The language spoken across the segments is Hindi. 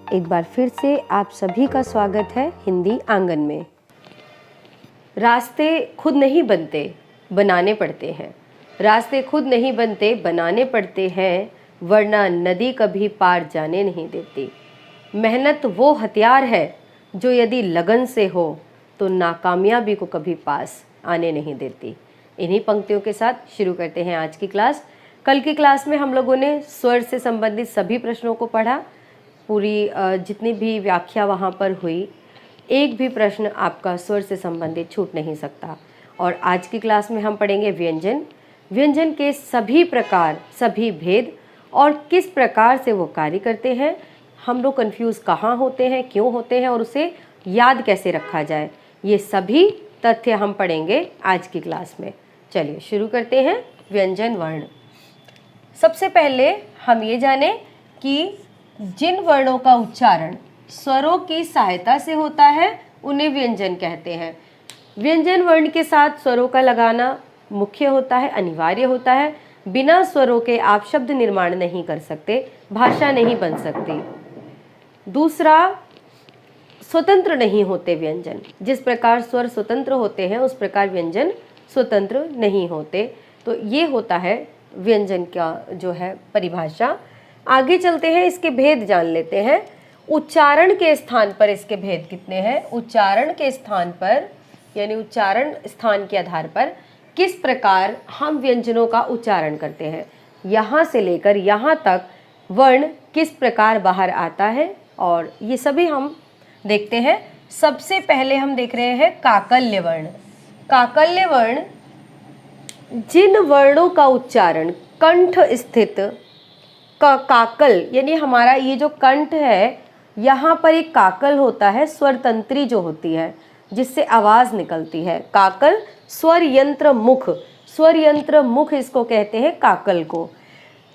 एक बार फिर से आप सभी का स्वागत है हिंदी आंगन में। रास्ते खुद नहीं बनते, बनाने पड़ते हैं। रास्ते खुद नहीं बनते, बनाने पड़ते हैं, वरना नदी कभी पार जाने नहीं देती। मेहनत वो हथियार है जो यदि लगन से हो तो नाकामयाबी को कभी पास आने नहीं देती। इन्हीं पंक्तियों के साथ शुरू करते हैं आज की क्लास। कल की क्लास में हम लोगों ने स्वर से संबंधित सभी प्रश्नों को पढ़ा। पूरी जितनी भी व्याख्या वहाँ पर हुई, एक भी प्रश्न आपका स्वर से संबंधित छूट नहीं सकता। और आज की क्लास में हम पढ़ेंगे व्यंजन। व्यंजन के सभी प्रकार, सभी भेद और किस प्रकार से वो कार्य करते हैं, हम लोग कन्फ्यूज़ कहाँ होते हैं, क्यों होते हैं और उसे याद कैसे रखा जाए, ये सभी तथ्य हम पढ़ेंगे आज की क्लास में। चलिए शुरू करते हैं। व्यंजन वर्ण। सबसे पहले हम ये जाने कि जिन वर्णों का उच्चारण स्वरों की सहायता से होता है उन्हें व्यंजन कहते हैं। व्यंजन वर्ण के साथ स्वरों का लगाना मुख्य होता है, अनिवार्य होता है। बिना स्वरों के आप शब्द निर्माण नहीं कर सकते, भाषा नहीं बन सकती। दूसरा, स्वतंत्र नहीं होते व्यंजन। जिस प्रकार स्वर स्वतंत्र होते हैं उस प्रकार व्यंजन स्वतंत्र नहीं होते। तो ये होता है व्यंजन का जो है परिभाषा। आगे चलते हैं, इसके भेद जान लेते हैं। उच्चारण के स्थान पर इसके भेद कितने हैं? उच्चारण के स्थान पर यानी उच्चारण स्थान के आधार पर किस प्रकार हम व्यंजनों का उच्चारण करते हैं, यहाँ से लेकर यहाँ तक वर्ण किस प्रकार बाहर आता है, और ये सभी हम देखते हैं। सबसे पहले हम देख रहे हैं काकल्य वर्ण। काकल्य वर्ण जिन वर्णों का उच्चारण कंठ स्थित काकल यानी हमारा ये जो कंठ है, यहाँ पर एक काकल होता है, स्वर तंत्री जो होती है जिससे आवाज़ निकलती है। काकल स्वर यंत्र मुख, स्वर यंत्र मुख इसको कहते हैं काकल को।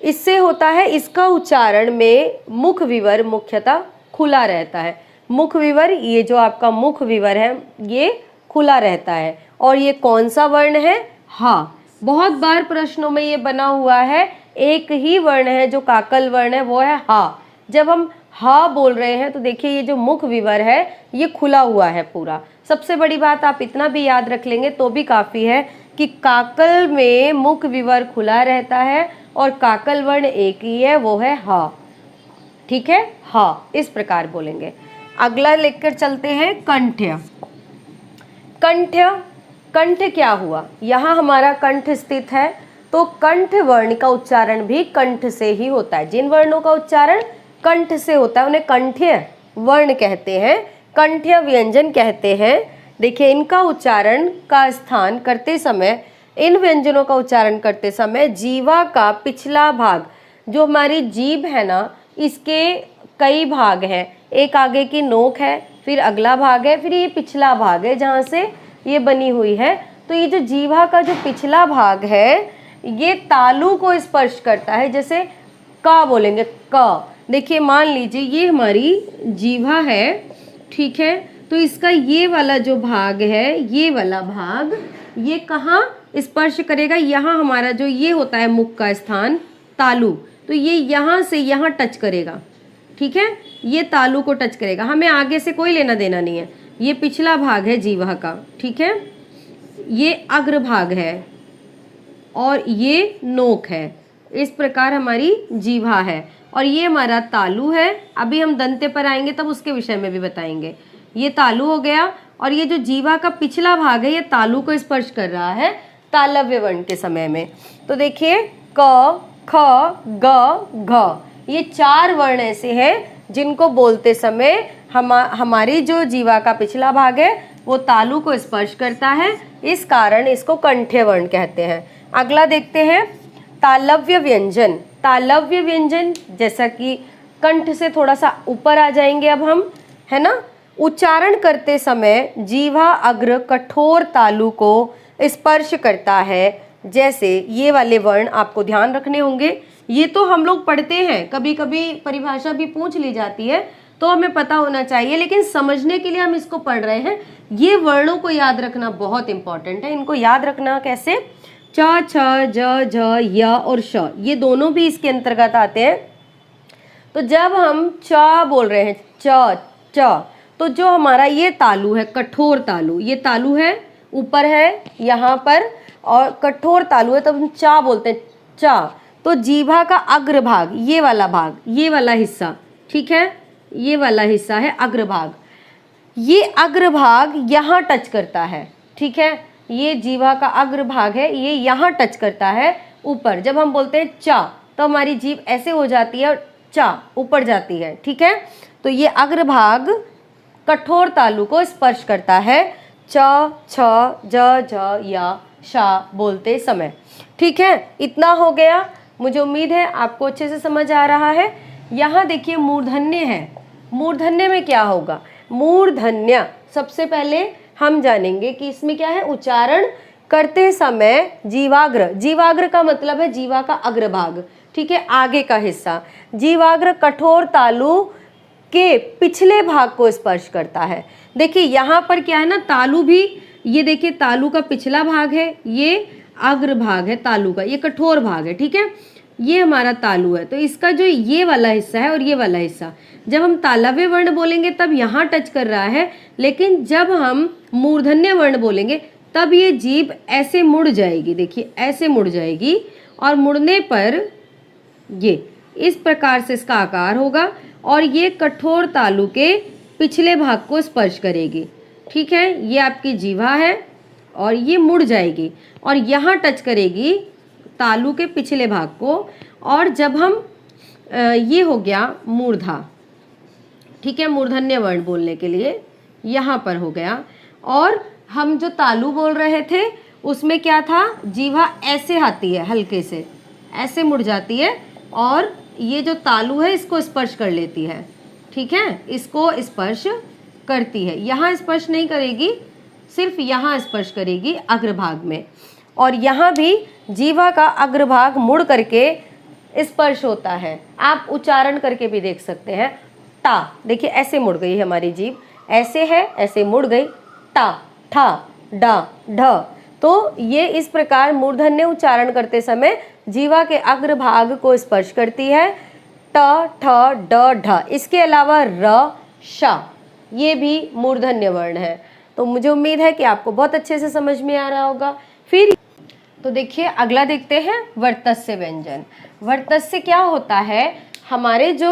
इससे होता है, इसका उच्चारण में मुख विवर मुख्यतः खुला रहता है। मुख विवर, ये जो आपका मुख विवर है ये खुला रहता है। और ये कौन सा वर्ण है? हा। बहुत बार प्रश्नों में ये बना हुआ है, एक ही वर्ण है जो काकल वर्ण है, वो है हा। जब हम हा बोल रहे हैं तो देखिए ये जो मुख विवर है ये खुला हुआ है पूरा। सबसे बड़ी बात आप इतना भी याद रख लेंगे तो भी काफ़ी है कि काकल में मुख विवर खुला रहता है और काकल वर्ण एक ही है, वो है हा। ठीक है, हा इस प्रकार बोलेंगे। अगला लेकर चलते हैं कंठ्य। कंठ्य, कंठ क्या हुआ? यहाँ हमारा कंठ स्थित है तो कंठ वर्ण का उच्चारण भी कंठ से ही होता है। जिन वर्णों का उच्चारण कंठ से होता है उन्हें कंठ्य वर्ण कहते हैं, कंठ्य व्यंजन कहते हैं। देखिए इनका उच्चारण का स्थान करते समय, इन व्यंजनों का उच्चारण करते समय जीवा का पिछला भाग, जो हमारी जीभ है ना, इसके कई भाग हैं। एक आगे की नोक है, फिर अगला भाग है, फिर ये पिछला भाग है जहाँ से ये बनी हुई है। तो ये जो जीवा का जो पिछला भाग है ये तालु को स्पर्श करता है। जैसे का बोलेंगे, क। देखिए मान लीजिए ये हमारी जीवा है, ठीक है, तो इसका ये वाला जो भाग है, ये वाला भाग ये कहाँ स्पर्श करेगा? यहाँ हमारा जो ये होता है मुख का स्थान तालु, तो ये यहाँ से यहाँ टच करेगा। ठीक है, ये तालु को टच करेगा। हमें आगे से कोई लेना देना नहीं है। ये पिछला भाग है जीवा का, ठीक है, ये अग्र भाग है और ये नोक है। इस प्रकार हमारी जीवा है और ये हमारा तालु है। अभी हम दंते पर आएंगे तब उसके विषय में भी बताएंगे। ये तालु हो गया और ये जो जीवा का पिछला भाग है ये तालु को स्पर्श कर रहा है तालव्य वर्ण के समय में। तो देखिए क, ख, ग, घ, ये चार वर्ण ऐसे हैं जिनको बोलते समय हमारी जो जीवा का पिछला भाग है वो तालु को स्पर्श करता है, इस कारण इसको कंठ्य वर्ण कहते हैं। अगला देखते हैं तालव्य व्यंजन। तालव्य व्यंजन, जैसा कि कंठ से थोड़ा सा ऊपर आ जाएंगे अब हम, है ना। उच्चारण करते समय जीवा अग्र कठोर तालु को स्पर्श करता है। जैसे ये वाले वर्ण आपको ध्यान रखने होंगे। ये तो हम लोग पढ़ते हैं, कभी कभी परिभाषा भी पूछ ली जाती है तो हमें पता होना चाहिए, लेकिन समझने के लिए हम इसको पढ़ रहे हैं। ये वर्णों को याद रखना बहुत इंपॉर्टेंट है। इनको याद रखना कैसे? च, छ, ज, झ, य और श, ये दोनों भी इसके अंतर्गत आते हैं। तो जब हम च बोल रहे हैं, च च, तो जो हमारा ये तालु है, कठोर तालु, ये तालु है ऊपर है यहाँ पर, और कठोर तालु है, तब हम चा बोलते हैं, चा। तो जीभा का अग्रभाग, ये वाला भाग, ये वाला हिस्सा, ठीक है, ये वाला हिस्सा है अग्रभाग, ये अग्रभाग यहाँ टच करता है, ठीक है, ये जीभा का अग्रभाग है, ये यहाँ टच करता है ऊपर। जब हम बोलते हैं चा तो हमारी जीभ ऐसे हो जाती है और चा ऊपर जाती है, ठीक है। तो ये अग्रभाग कठोर तालु को स्पर्श करता है च, छ, ज, झ, या, शा बोलते समय, ठीक है। इतना हो गया, मुझे उम्मीद है आपको अच्छे से समझ आ रहा है। यहाँ देखिए मूर्धन्य है, मूर्धन्य में क्या होगा, मूर्धन्य सबसे पहले हम जानेंगे कि इसमें क्या है, उच्चारण करते समय जीवाग्र, जीवाग्र का मतलब है जीवा का अग्रभाग, ठीक है, आगे का हिस्सा। जीवाग्र कठोर तालु के पिछले भाग को स्पर्श करता है। देखिए यहाँ पर क्या है ना, तालु भी, ये देखिए तालु का पिछला भाग है, ये अग्रभाग है तालु का, ये कठोर भाग है, ठीक है, ये हमारा तालु है। तो इसका जो ये वाला हिस्सा है और ये वाला हिस्सा, जब हम तालव्य वर्ण बोलेंगे तब यहाँ टच कर रहा है, लेकिन जब हम मूर्धन्य वर्ण बोलेंगे तब ये जीभ ऐसे मुड़ जाएगी, देखिए ऐसे मुड़ जाएगी, और मुड़ने पर ये इस प्रकार से इसका आकार होगा, और ये कठोर तालु के पिछले भाग को स्पर्श करेगी, ठीक है। ये आपकी जीभा है और ये मुड़ जाएगी और यहाँ टच करेगी तालु के पिछले भाग को, और जब हम ये हो गया मूर्धा, ठीक है, मूर्धन्य वर्ण बोलने के लिए यहाँ पर हो गया। और हम जो तालु बोल रहे थे उसमें क्या था, जीभा ऐसे आती है, हल्के से ऐसे मुड़ जाती है, और ये जो तालु है इसको स्पर्श कर लेती है, ठीक है, इसको स्पर्श करती है। यहाँ स्पर्श नहीं करेगी, सिर्फ यहाँ स्पर्श करेगी अग्रभाग में, और यहाँ भी जीवा का अग्रभाग मुड़ करके स्पर्श होता है। आप उच्चारण करके भी देख सकते हैं, टा, देखिए ऐसे मुड़ गई हमारी जीभ, ऐसे है, ऐसे मुड़ गई, टा, ठा, डा, ढ। तो ये इस प्रकार मूर्धन्य उच्चारण करते समय जीवा के अग्रभाग को स्पर्श करती है, ट, ठ, ड, ढ। इसके अलावा र, श, ये भी मूर्धन्य वर्ण है। तो मुझे उम्मीद है कि आपको बहुत अच्छे से समझ में आ रहा होगा। फिर तो देखिए अगला देखते हैं, वर्तस्य व्यंजन। वर्तस्य क्या होता है, हमारे जो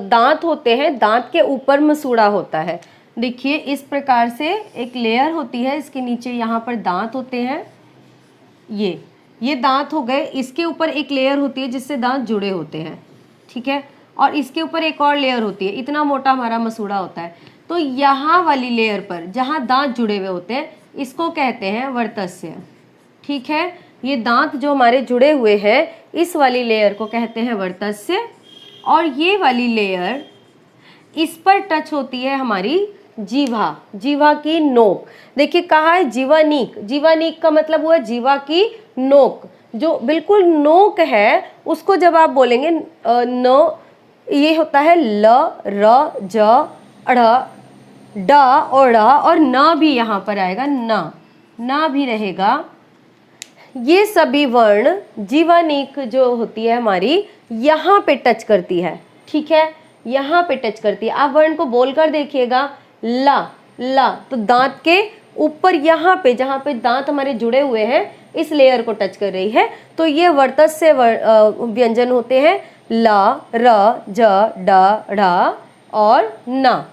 दांत होते हैं, दांत के ऊपर मसूड़ा होता है। देखिए इस प्रकार से एक लेयर होती है, इसके नीचे यहाँ पर दांत होते हैं, ये दांत हो गए, इसके ऊपर एक लेयर होती है जिससे दांत जुड़े होते हैं, ठीक है, और इसके ऊपर एक और लेयर होती है, इतना मोटा हमारा मसूड़ा होता है। तो यहाँ वाली लेयर पर जहाँ दांत जुड़े हुए होते हैं इसको कहते हैं वर्तस्य, ठीक है। ये दांत जो हमारे जुड़े हुए हैं इस वाली लेयर को कहते हैं वर्तस्य, और ये वाली लेयर इस पर टच होती है हमारी जीवा, जीवा की नोक। देखिए कहा है जीवानीक, जीवानीक का मतलब हुआ जीवा की नोक, जो बिल्कुल नोक है उसको जब आप बोलेंगे न, ये होता है ल, र, ज, अड़, ड और ड़, और न भी यहाँ पर आएगा, न भी रहेगा। ये सभी वर्ण जीवानीक जो होती है हमारी यहाँ पे टच करती है, ठीक है, यहाँ पे टच करती है। आप वर्ण को बोलकर देखिएगा, ला, ला, तो दांत के ऊपर यहाँ पे जहाँ पे दांत हमारे जुड़े हुए हैं इस लेयर को टच कर रही है। तो ये वर्तस्य व्यंजन होते हैं, ला, र, ज, ड, ढ़ और न।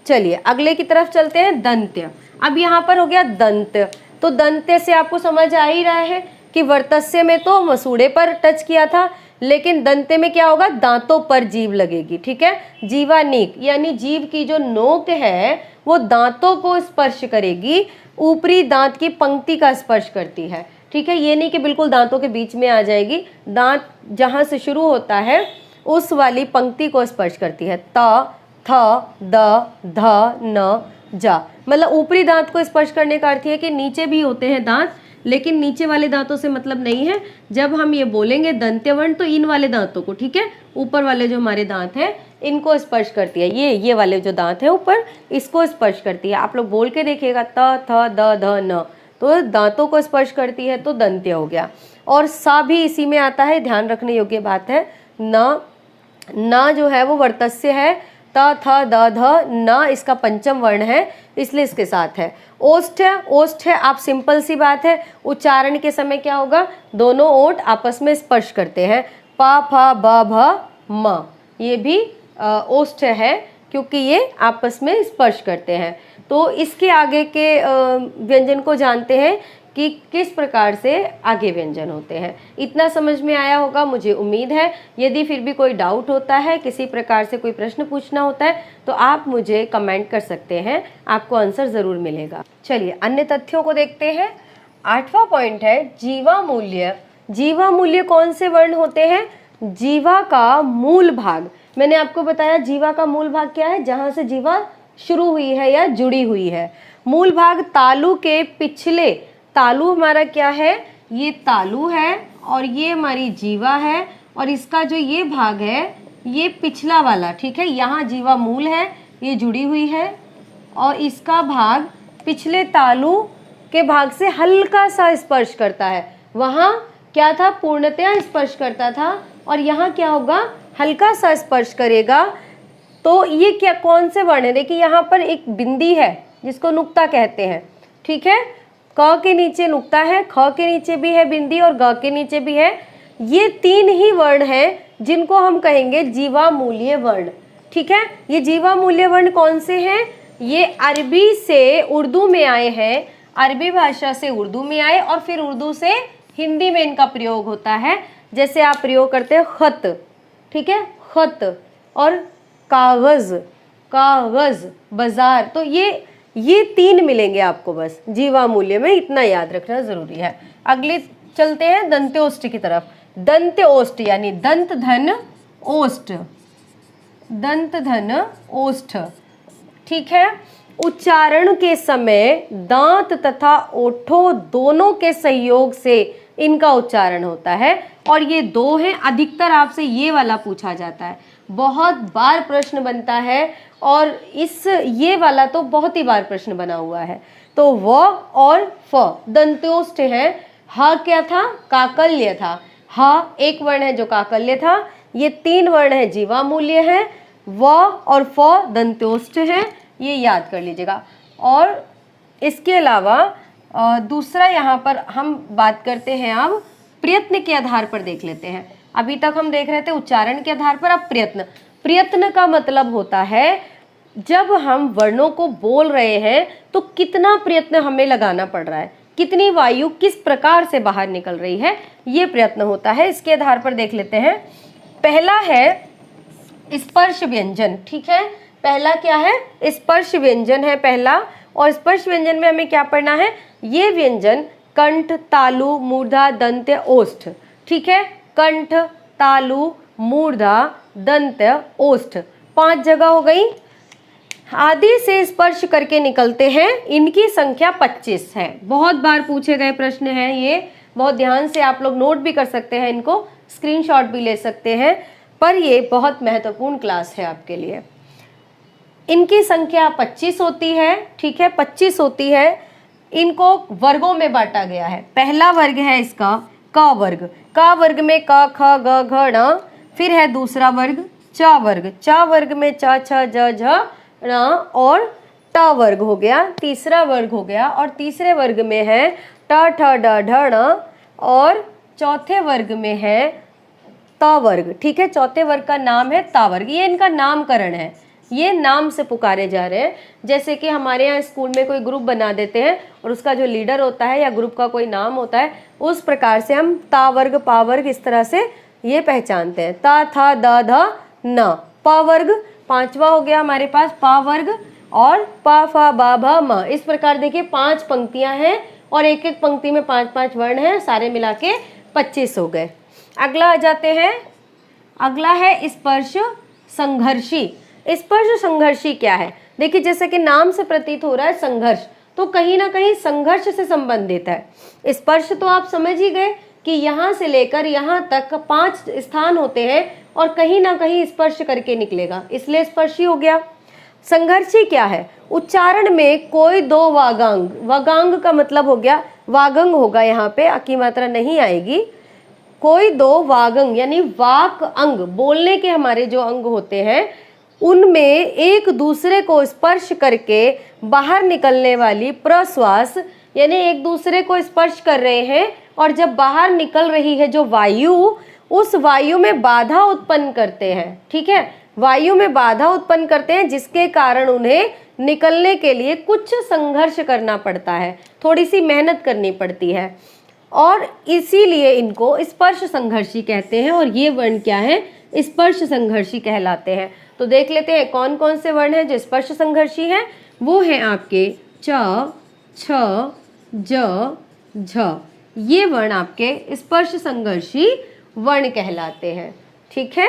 चलिए अगले की तरफ चलते हैं, दंत्य। अब यहाँ पर हो गया दंत्य। तो दंत्य से आपको समझ आ ही रहा है कि वर्तस्य में तो मसूड़े पर टच किया था, लेकिन दंत्य में क्या होगा, दांतों पर जीभ लगेगी, ठीक है। जीवानीक यानी जीभ की जो नोक है वो दांतों को स्पर्श करेगी, ऊपरी दांत की पंक्ति का स्पर्श करती है, ठीक है। ये नहीं कि बिल्कुल दांतों के बीच में आ जाएगी, दांत जहां से शुरू होता है उस वाली पंक्ति को स्पर्श करती है। त, थ, द, ध, न, जा, मतलब ऊपरी दांत को स्पर्श करने का अर्थ है कि नीचे भी होते हैं दांत, लेकिन नीचे वाले दांतों से मतलब नहीं है। जब हम ये बोलेंगे दंत्यवर्ण तो इन वाले दांतों को, ठीक है, ऊपर वाले जो हमारे दांत हैं इनको स्पर्श करती है, ये वाले जो दांत है ऊपर इसको स्पर्श करती है। आप लोग बोल के देखिएगा, त, थ, द, ध, न, तो दांतों को स्पर्श करती है, तो दंत्य हो गया। और सा भी इसी में आता है, ध्यान रखने योग्य बात है। न ना जो है वो वर्तस्य है, त थ द ध न इसका पंचम वर्ण है, इसलिए इसके साथ है। ओष्ठ है, ओष्ठ है, आप सिंपल सी बात है, उच्चारण के समय क्या होगा, दोनों ओठ आपस में स्पर्श करते हैं, प फ ब भ म, ये भी ओष्ठ है क्योंकि ये आपस में स्पर्श करते हैं। तो इसके आगे के व्यंजन को जानते हैं कि किस प्रकार से आगे व्यंजन होते हैं। इतना समझ में आया होगा मुझे उम्मीद है। यदि फिर भी कोई डाउट होता है, किसी प्रकार से कोई प्रश्न पूछना होता है, तो आप मुझे कमेंट कर सकते हैं, आपको आंसर ज़रूर मिलेगा। चलिए अन्य तथ्यों को देखते हैं। 8वां पॉइंट है जीवा मूल्य। जीवा मूल्य कौन से वर्ण होते हैं, जीवा का मूल भाग। मैंने आपको बताया जीवा का मूल भाग क्या है, जहाँ से जीवा शुरू हुई है या जुड़ी हुई है। मूल भाग तालु के पिछले, तालु हमारा क्या है, ये तालु है और ये हमारी जीवा है, और इसका जो ये भाग है ये पिछला वाला, ठीक है। यहाँ जीवा मूल है, ये जुड़ी हुई है, और इसका भाग पिछले तालु के भाग से हल्का सा स्पर्श करता है। वहाँ क्या था, पूर्णतया स्पर्श करता था, और यहाँ क्या होगा, हल्का सा स्पर्श करेगा। तो ये क्या, कौन से वर्ण है, देखिए यहाँ पर एक बिंदी है जिसको नुक्ता कहते हैं, ठीक है। क के नीचे नुक्ता है, ख के नीचे भी है बिंदी और ग के नीचे भी है। ये 3 ही वर्ण हैं जिनको हम कहेंगे जीवा मूल्य वर्ण, ठीक है। ये जीवा मूल्य वर्ण कौन से हैं, ये अरबी से उर्दू में आए हैं, अरबी भाषा से उर्दू में आए और फिर उर्दू से हिंदी में इनका प्रयोग होता है। जैसे आप प्रयोग करते हैं खत, ठीक है, खत, और कागज़, कागज़, बाजार। तो ये 3 मिलेंगे आपको बस जीवा मूल्य में, इतना याद रखना ज़रूरी है। अगले चलते हैं दंत्योष्ठ की तरफ। दंत्योष्ठ यानी दंत धन ओष्ठ, दंत धन ओष्ठ, ठीक है। उच्चारण के समय दांत तथा ओठों दोनों के सहयोग से इनका उच्चारण होता है, और ये 2 हैं। अधिकतर आपसे ये वाला पूछा जाता है, बहुत बार प्रश्न बनता है, और ये वाला तो बहुत ही बार प्रश्न बना हुआ है। तो व और फ दंत्योष्ठ है। ह क्या था, काकल्य था, ह एक वर्ण है जो काकल्य था। ये 3 वर्ण है जीवा मूल्य है, व और फ दंत्योष्ठ है, ये याद कर लीजिएगा। और इसके अलावा दूसरा यहाँ पर हम बात करते हैं, अब प्रयत्न के आधार पर देख लेते हैं। अभी तक हम देख रहे थे उच्चारण के आधार पर, अब प्रयत्न। प्रयत्न का मतलब होता है जब हम वर्णों को बोल रहे हैं तो कितना प्रयत्न हमें लगाना पड़ रहा है, कितनी वायु किस प्रकार से बाहर निकल रही है, ये प्रयत्न होता है। इसके आधार पर देख लेते हैं। पहला है स्पर्श व्यंजन, ठीक है। पहला क्या है, स्पर्श व्यंजन है पहला, और स्पर्श व्यंजन में हमें क्या पढ़ना है, ये व्यंजन कंठ, तालु, मूर्धा, दंत्य, ओष्ठ, ठीक है। कंठ, तालु, मूर्धा, दंत्य, ओष्ठ, 5 जगह हो गई। आदि से स्पर्श करके निकलते हैं, इनकी संख्या 25 है। बहुत बार पूछे गए प्रश्न हैं ये, बहुत ध्यान से आप लोग नोट भी कर सकते हैं, इनको स्क्रीनशॉट भी ले सकते हैं, पर ये बहुत महत्वपूर्ण क्लास है आपके लिए। इनकी संख्या 25 होती है, ठीक है, 25 होती है। इनको वर्गों में बांटा गया है। पहला वर्ग है इसका क वर्ग, क वर्ग में क ख ग घ ण, फिर है दूसरा वर्ग च वर्ग, च वर्ग में च छ ज झ ण और ट वर्ग हो गया, तीसरा वर्ग हो गया, और तीसरे वर्ग में है ट ठ ड ढ ण, और चौथे वर्ग में है त वर्ग, ठीक है। चौथे वर्ग का नाम है ता वर्ग, ये इनका नामकरण है, ये नाम से पुकारे जा रहे हैं। जैसे कि हमारे यहाँ स्कूल में कोई ग्रुप बना देते हैं और उसका जो लीडर होता है या ग्रुप का कोई नाम होता है, उस प्रकार से हम ता वर्ग, पा वर्ग इस तरह से ये पहचानते हैं। ता था द ध न, प वर्ग 5वां हो गया हमारे पास, पा वर्ग, और प फ ब भ म। इस प्रकार देखिए 5 पंक्तियां हैं और एक एक पंक्ति में 5-5 वर्ण हैं, सारे मिला के 25 हो गए। अगला आ जाते हैं, अगला है स्पर्श संघर्षी। स्पर्श संघर्षी क्या है, देखिए जैसे कि नाम से प्रतीत हो रहा है संघर्ष, तो कहीं ना कहीं संघर्ष से संबंधित है। स्पर्श तो आप समझ ही गए कि यहाँ से लेकर यहाँ तक 5 स्थान होते हैं और कहीं ना कहीं स्पर्श करके निकलेगा, इसलिए स्पर्शी हो गया। संघर्षी क्या है, उच्चारण में कोई 2 वागांग, वागांग का मतलब हो गया वागंग होगा, यहाँ पे अ की मात्रा नहीं आएगी। कोई दो वागंग यानी वाक अंग, बोलने के हमारे जो अंग होते हैं, उनमें एक दूसरे को स्पर्श करके बाहर निकलने वाली प्रश्वास, यानी एक दूसरे को स्पर्श कर रहे हैं और जब बाहर निकल रही है जो वायु, उस वायु में बाधा उत्पन्न करते हैं। ठीक है, वायु में बाधा उत्पन्न करते हैं, जिसके कारण उन्हें निकलने के लिए कुछ संघर्ष करना पड़ता है, थोड़ी सी मेहनत करनी पड़ती है, और इसीलिए इनको स्पर्श संघर्षी कहते हैं। और ये वर्ण क्या है? स्पर्श संघर्षी कहलाते हैं। तो देख लेते हैं कौन कौन से वर्ण हैं जो स्पर्श संघर्षी हैं। वो हैं आपके च, छ, ज, झ। ये वर्ण आपके स्पर्श संघर्षी वर्ण कहलाते हैं। ठीक है,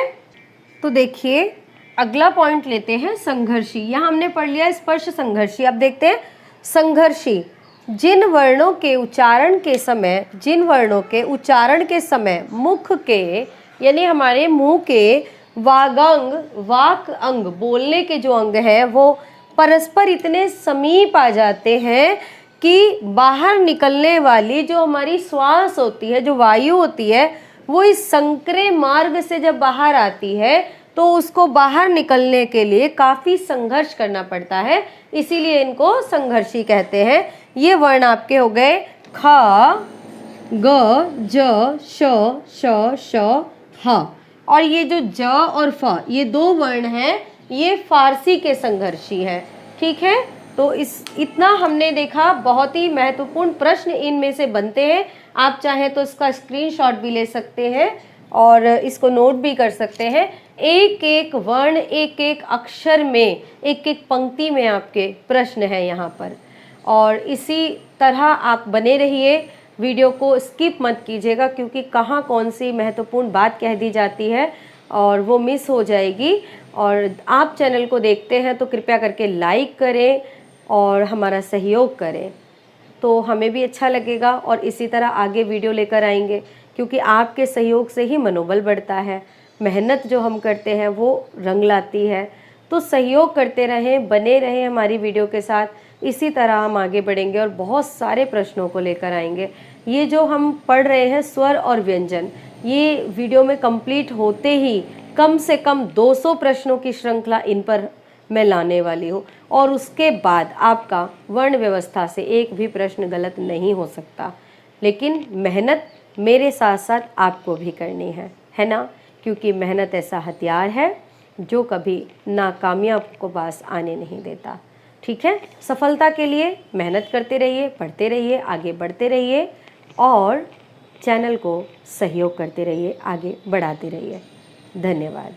तो देखिए अगला पॉइंट लेते हैं संघर्षी। यहाँ हमने पढ़ लिया स्पर्श संघर्षी। अब देखते हैं संघर्षी। जिन वर्णों के उच्चारण के समय मुख के यानी हमारे मुंह के वागंग, वाक अंग, बोलने के जो अंग हैं, वो परस्पर इतने समीप आ जाते हैं कि बाहर निकलने वाली जो हमारी श्वास होती है, जो वायु होती है, वो इस संक्रे मार्ग से जब बाहर आती है तो उसको बाहर निकलने के लिए काफ़ी संघर्ष करना पड़ता है, इसीलिए इनको संघर्षी कहते हैं। ये वर्ण आपके हो गए ख, ग, ज, श, श, ह। और ये जो ज और फ, ये दो वर्ण हैं, ये फारसी के संघर्षी हैं। ठीक है, तो इतना हमने देखा। बहुत ही महत्वपूर्ण प्रश्न इनमें से बनते हैं। आप चाहें तो इसका स्क्रीनशॉट भी ले सकते हैं और इसको नोट भी कर सकते हैं। एक एक वर्ण, एक एक अक्षर में, एक एक पंक्ति में आपके प्रश्न है यहाँ पर। और इसी तरह आप बने रहिए, वीडियो को स्किप मत कीजिएगा, क्योंकि कहाँ कौन सी महत्वपूर्ण बात कह दी जाती है और वो मिस हो जाएगी। और आप चैनल को देखते हैं तो कृपया करके लाइक करें और हमारा सहयोग करें, तो हमें भी अच्छा लगेगा और इसी तरह आगे वीडियो लेकर आएंगे, क्योंकि आपके सहयोग से ही मनोबल बढ़ता है। मेहनत जो हम करते हैं वो रंग लाती है। तो सहयोग करते रहें, बने रहें हमारी वीडियो के साथ। इसी तरह हम आगे बढ़ेंगे और बहुत सारे प्रश्नों को लेकर आएंगे। ये जो हम पढ़ रहे हैं स्वर और व्यंजन, ये वीडियो में कंप्लीट होते ही कम से कम 200 प्रश्नों की श्रृंखला इन पर मैं लाने वाली हूँ, और उसके बाद आपका वर्ण व्यवस्था से एक भी प्रश्न गलत नहीं हो सकता। लेकिन मेहनत मेरे साथ साथ आपको भी करनी है ना, क्योंकि मेहनत ऐसा हथियार है जो कभी नाकामयाब को पास आने नहीं देता। ठीक है, सफलता के लिए मेहनत करते रहिए, पढ़ते रहिए, आगे बढ़ते रहिए और चैनल को सहयोग करते रहिए, आगे बढ़ाते रहिए। धन्यवाद।